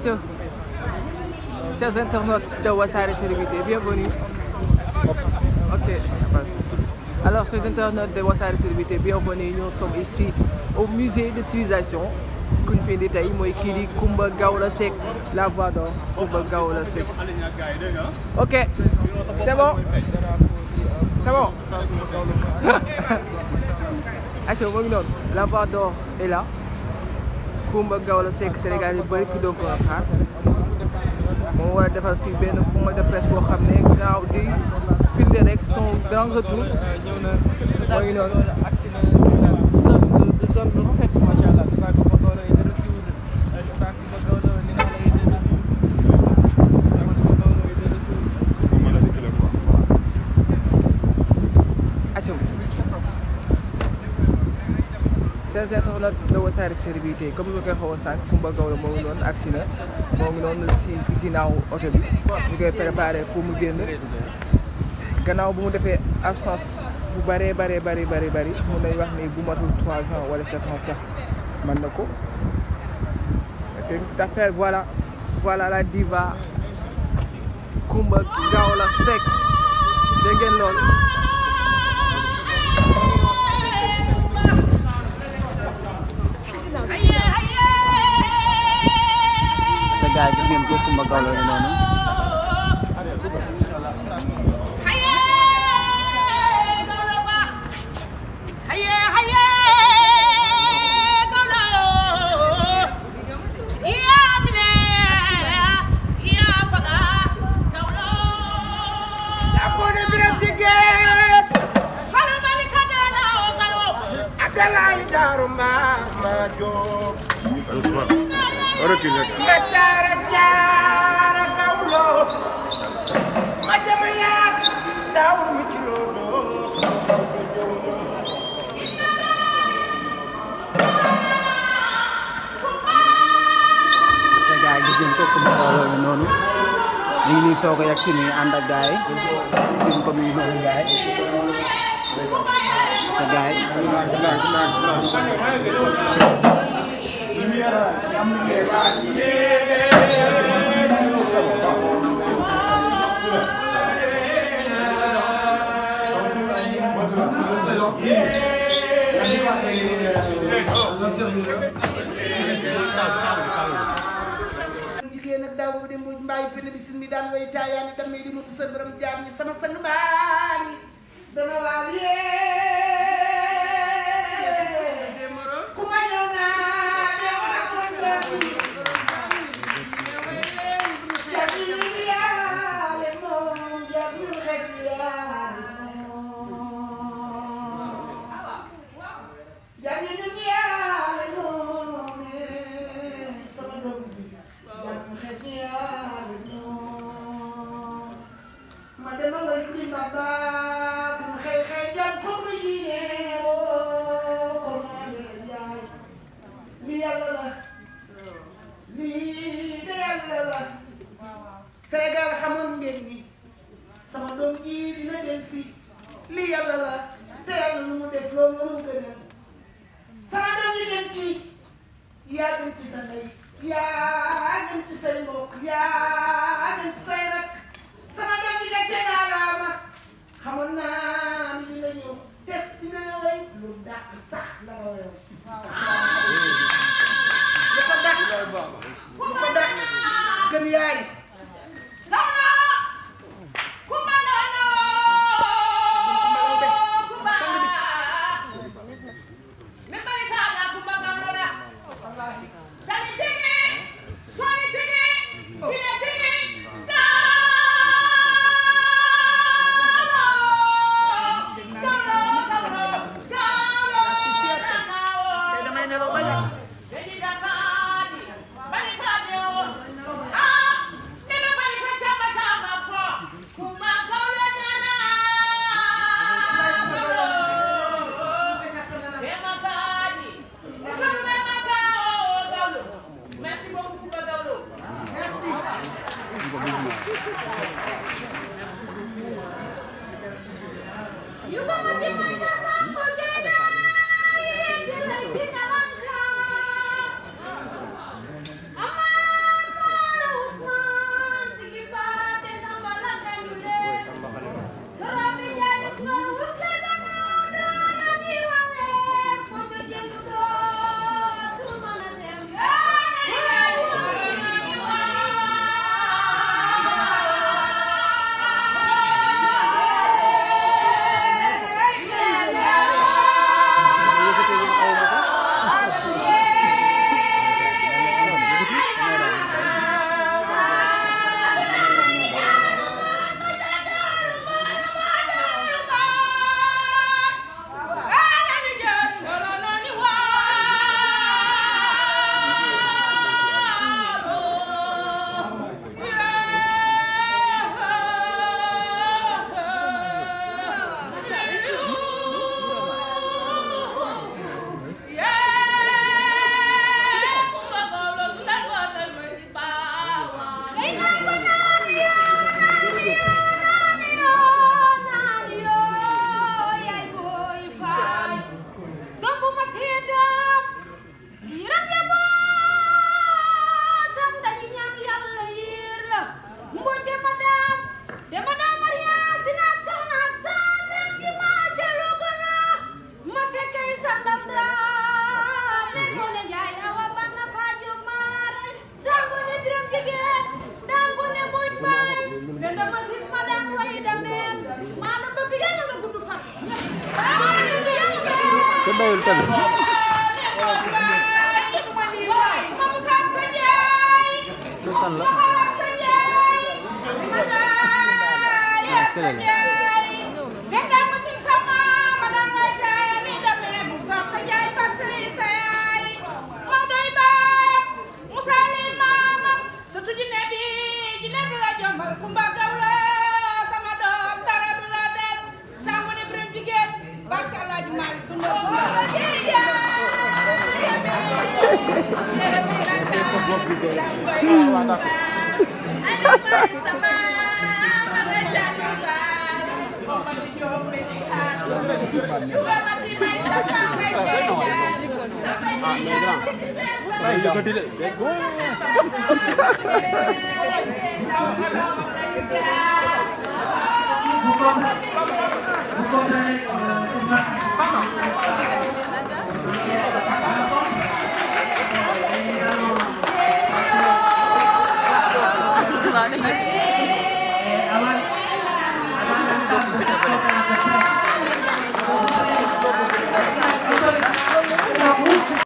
Aïcha, chers internautes de Wassare Célébrité, bienvenue. Ok, alors chers internautes de Wassare Célébrité, bienvenue. Nous sommes ici au musée de civilisation. Kuñ fi indi tey mooy kii di Coumba Gawlo Seck, la voix d'or Coumba Gawlo Seck. Ok, c'est bon. C'est bon. Aïcha moo ngi noonu, la voix d'or est là. Coumba Gawlo Seck Sénégal yi bëri ki doon ko xaar moom war a defal fii benn point de presse boo xam ne gaaw di firnde rek son grand retour moo ngi noonu. Chers internautes de Wassare Célébrité, comme ni ma koy waxoon sànq Coumba Gawlo moo ngi noonu agsi na moo ngi noonu si ginnaaw oto bi ñu koy préparé pour mu génn gannaaw bu mu defee absence bu bëree bari mun nañ wax ni bu matul 3 ans wala 4 ans sax mën na ko d'après voilà la diva Coumba Gawlo Seck dégg ngeen loolu. gaay gis ngeen ko Coumba Gawlo la noonu ñu ngi nii soog a yegg si nii ànd ak gaay seen ko mi ngi noonu gaay te gaay daaw bu dem bu mbaay pene bi sin mi daan way taayaani damay di mutu sa borom jaam ñi sama sang baani dana waal ku ma ñëw naa dama kon baani jaam ñu yaale moom jaam ñu xes yaale moom jaam ñu yaale moom sama doom bi ma dema way kuli baba mu xëy xëy jam ko mu yine ko ma de jaay li yàlla la lii de yàlla la Sénégal xamoon ngeen ni sama doom ji dina del si li yàlla la te yàlla lu mu def loolu mu gënal sama doom ji gën ci yaa gën ci sa ndey yaa gën ci say mbokk yaa gën ci say rak sama doom ji gàcce naa laama xamoon naa ni dina ñëw test dina way lu dàq sax la wayoon lu ko dàq gën yaay doyul tamit. Kan la. Bukan